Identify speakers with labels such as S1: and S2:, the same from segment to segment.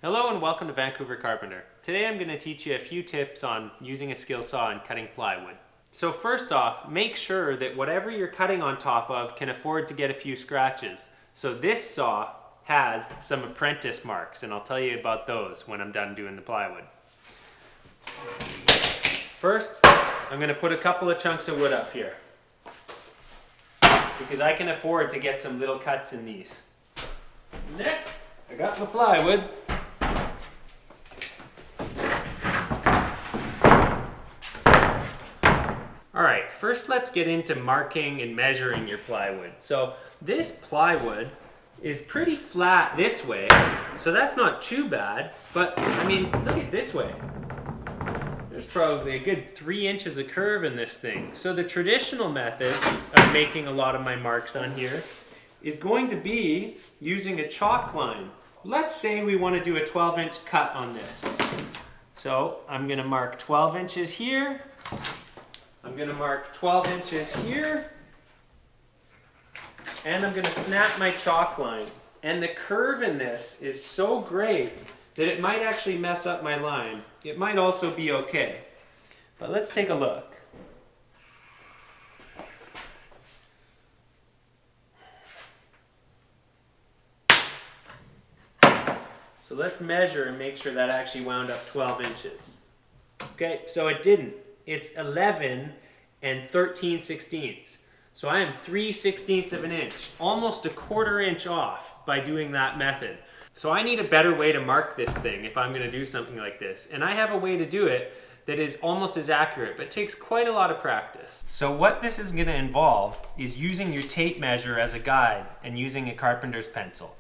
S1: Hello and welcome to Vancouver Carpenter. Today I'm going to teach you a few tips on using a skill saw and cutting plywood. So first off, make sure that whatever you're cutting on top of can afford to get a few scratches. So this saw has some apprentice marks, and I'll tell you about those when I'm done doing the plywood. First, I'm going to put a couple of chunks of wood up here because I can afford to get some little cuts in these. Next, I got my plywood. Alright, first let's get into marking and measuring your plywood. So this plywood is pretty flat this way, so that's not too bad, but I mean, look at this way. There's probably a good 3 inches of curve in this thing. So the traditional method of making a lot of my marks on here is going to be using a chalk line. Let's say we want to do a 12-inch cut on this. So I'm going to mark 12 inches here. I'm going to mark 12 inches here, and I'm going to snap my chalk line. And the curve in this is so great that it might actually mess up my line. It might also be okay. But let's take a look. So let's measure and make sure that actually wound up 12 inches. Okay, so it didn't. It's 11 and 13/16. So I am 3/16 of an inch, almost a 1/4 inch off by doing that method. So I need a better way to mark this thing if I'm going to do something like this. And I have a way to do it that is almost as accurate, but takes quite a lot of practice. So what this is going to involve is using your tape measure as a guide and using a carpenter's pencil.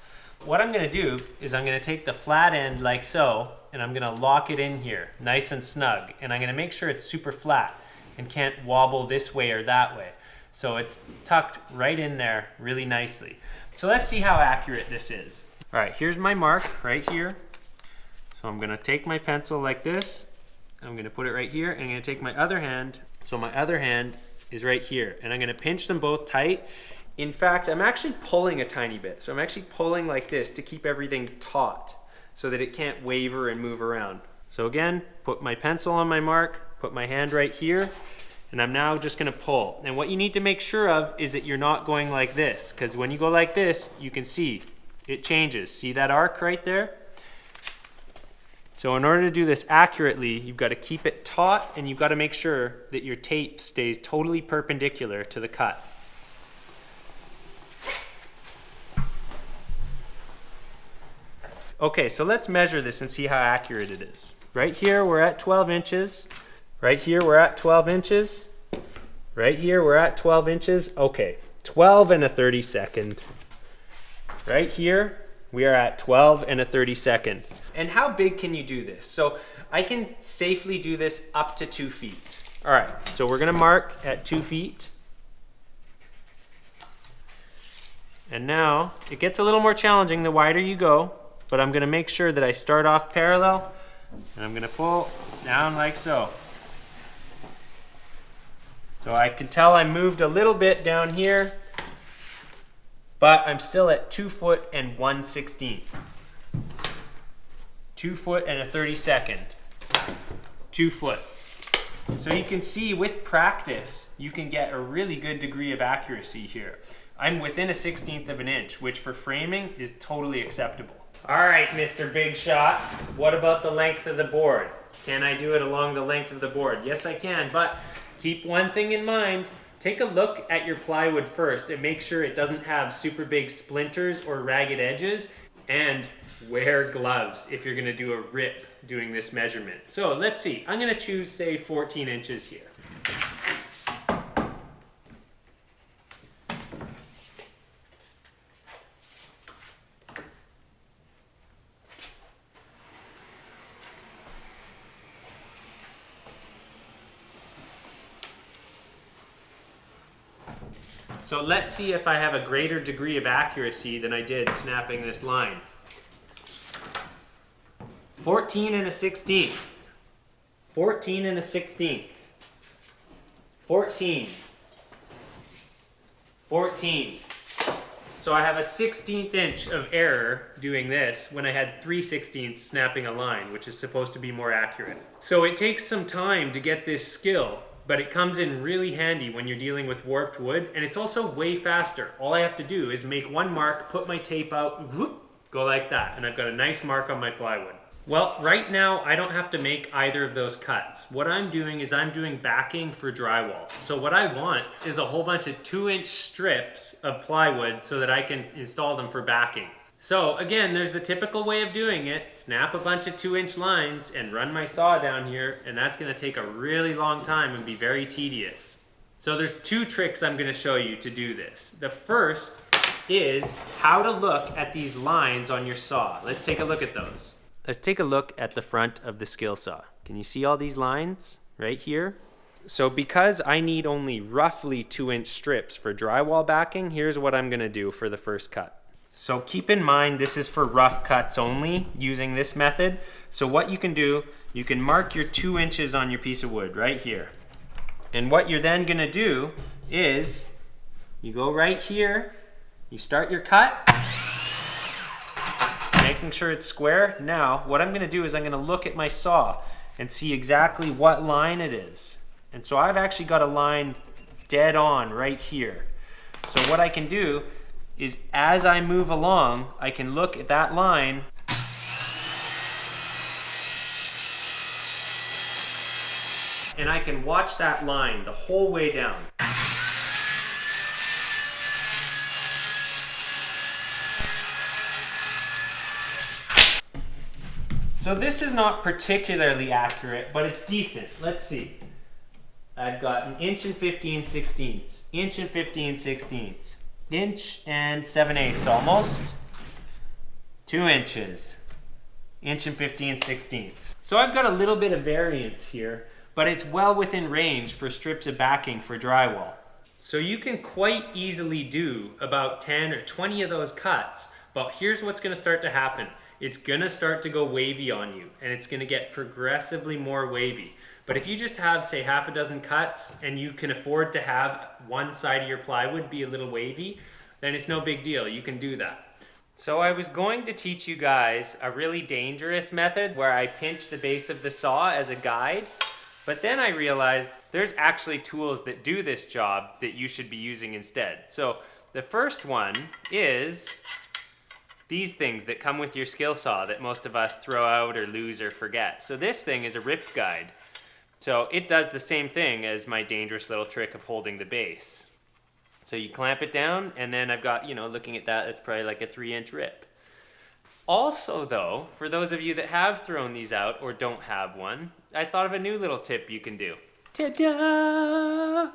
S1: What I'm going to do is I'm going to take the flat end like so, and I'm going to lock it in here nice and snug, and I'm going to make sure it's super flat and can't wobble this way or that way. So it's tucked right in there really nicely. So let's see how accurate this is. All right, here's my mark right here. So I'm going to take my pencil like this. I'm going to put it right here, and I'm going to take my other hand. So my other hand is right here, and I'm going to pinch them both tight. In fact, I'm actually pulling a tiny bit. So I'm actually pulling like this to keep everything taut so that it can't waver and move around. So again, put my pencil on my mark, put my hand right here, and I'm now just gonna pull. And what you need to make sure of is that you're not going like this, because when you go like this, you can see it changes. See that arc right there? So in order to do this accurately, you've got to keep it taut, and you've got to make sure that your tape stays totally perpendicular to the cut. Okay, so let's measure this and see how accurate it is. Right here, we're at 12 inches. Right here, we're at 12 inches. Right here, we're at 12 inches. Okay, 12 and a 32nd. Right here, we are at 12 and a 32nd. And how big can you do this? So I can safely do this up to 2 feet. All right, so we're gonna mark at 2 feet. And now, it gets a little more challenging the wider you go. But I'm going to make sure that I start off parallel, and I'm going to pull down like so. So I can tell I moved a little bit down here, but I'm still at 2 foot and 1/16. 2 foot and a 32nd. 2 foot. So you can see with practice, you can get a really good degree of accuracy here. I'm within a 1/16 of an inch, which for framing is totally acceptable. All right, Mr. Big Shot, what about the length of the board? Can I do it along the length of the board? Yes, I can, but keep one thing in mind. Take a look at your plywood first and make sure it doesn't have super big splinters or ragged edges, and wear gloves if you're gonna do a rip doing this measurement. So let's see, I'm gonna choose, say, 14 inches here. So let's see if I have a greater degree of accuracy than I did snapping this line. 14 and a 16th. 14 and a 16th. 14. 14. So I have a 1/16 inch of error doing this when I had 3/16 snapping a line, which is supposed to be more accurate. So it takes some time to get this skill, but it comes in really handy when you're dealing with warped wood, and it's also way faster. All I have to do is make one mark, put my tape out, whoop, go like that, and I've got a nice mark on my plywood. Well, right now I don't have to make either of those cuts. What I'm doing is I'm doing backing for drywall. So what I want is a whole bunch of 2-inch strips of plywood so that I can install them for backing. So again, there's the typical way of doing it. Snap a bunch of 2-inch lines and run my saw down here, and that's gonna take a really long time and be very tedious. So there's 2 tricks I'm gonna show you to do this. The first is how to look at these lines on your saw. Let's take a look at those. Let's take a look at the front of the skill saw. Can you see all these lines right here? So because I need only roughly 2-inch strips for drywall backing, here's what I'm gonna do for the first cut. So keep in mind this is for rough cuts only using this method. So what you can do, you can mark your 2 inches on your piece of wood right here. And what you're then gonna do is you go right here, you start your cut, making sure it's square. Now, what I'm gonna do is I'm gonna look at my saw and see exactly what line it is. And so I've actually got a line dead on right here. So what I can do is as I move along, I can look at that line and I can watch that line the whole way down. So this is not particularly accurate, but it's decent. Let's see. I've got 1 inch and 15/16, inch and 15/16, inch and 7/8 almost, 2 inches, inch and 15/16. So I've got a little bit of variance here, but it's well within range for strips of backing for drywall. So you can quite easily do about 10 or 20 of those cuts, but here's what's gonna start to happen. It's gonna start to go wavy on you, and it's gonna get progressively more wavy. But if you just have, say, half a dozen cuts and you can afford to have one side of your plywood be a little wavy, then it's no big deal, you can do that. So I was going to teach you guys a really dangerous method where I pinch the base of the saw as a guide, but then I realized there's actually tools that do this job that you should be using instead. So the first one is these things that come with your skill saw that most of us throw out or lose or forget. So this thing is a rip guide. So it does the same thing as my dangerous little trick of holding the base. So you clamp it down, and then I've got, you know, looking at that, it's probably like a 3-inch rip. Also though, for those of you that have thrown these out or don't have one, I thought of a new little tip you can do. Ta-da!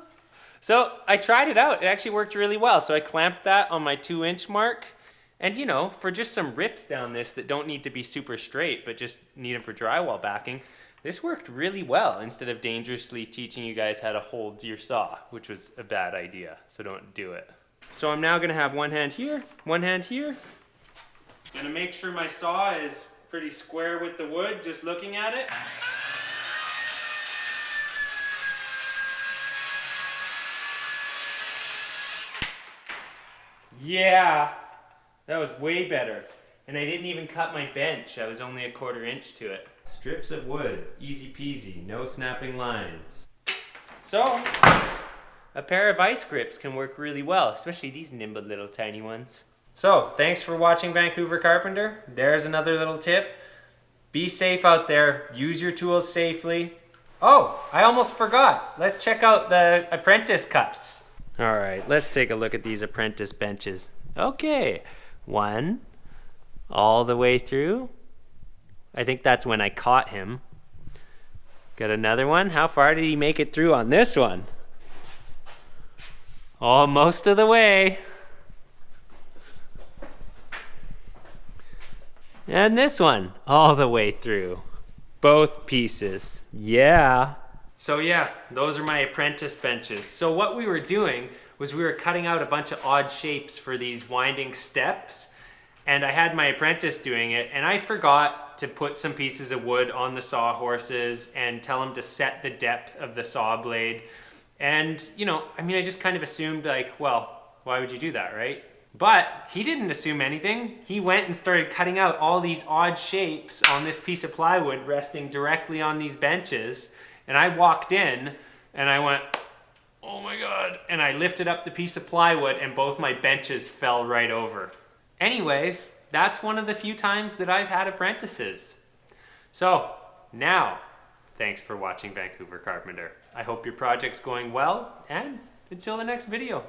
S1: So I tried it out, it actually worked really well. So I clamped that on my 2-inch mark. And you know, for just some rips down this that don't need to be super straight, but just need them for drywall backing, this worked really well instead of dangerously teaching you guys how to hold your saw, which was a bad idea, so don't do it. So I'm now gonna have one hand here, one hand here. Gonna make sure my saw is pretty square with the wood, just looking at it. Yeah! That was way better. And I didn't even cut my bench. I was only a 1/4 inch to it. Strips of wood, easy peasy, no snapping lines. So, a pair of ice grips can work really well, especially these nimble little tiny ones. So, thanks for watching Vancouver Carpenter. There's another little tip. Be safe out there, use your tools safely. Oh, I almost forgot. Let's check out the apprentice cuts. All right, let's take a look at these apprentice benches. Okay. 1 all the way through. I think that's when I caught him. Got another one. How far did he make it through on this one? Oh, most of the way. And this one, all the way through. Both pieces. Yeah. So yeah, those are my apprentice benches. So what we were doing was we were cutting out a bunch of odd shapes for these winding steps, and I had my apprentice doing it, and I forgot to put some pieces of wood on the sawhorses and tell him to set the depth of the saw blade. And, you know, I mean, I just kind of assumed like, well, why would you do that, right? But he didn't assume anything. He went and started cutting out all these odd shapes on this piece of plywood resting directly on these benches. And I walked in and I went, oh my God. And I lifted up the piece of plywood and both my benches fell right over. Anyways, that's one of the few times that I've had apprentices. So now, thanks for watching Vancouver Carpenter. I hope your project's going well, and until the next video.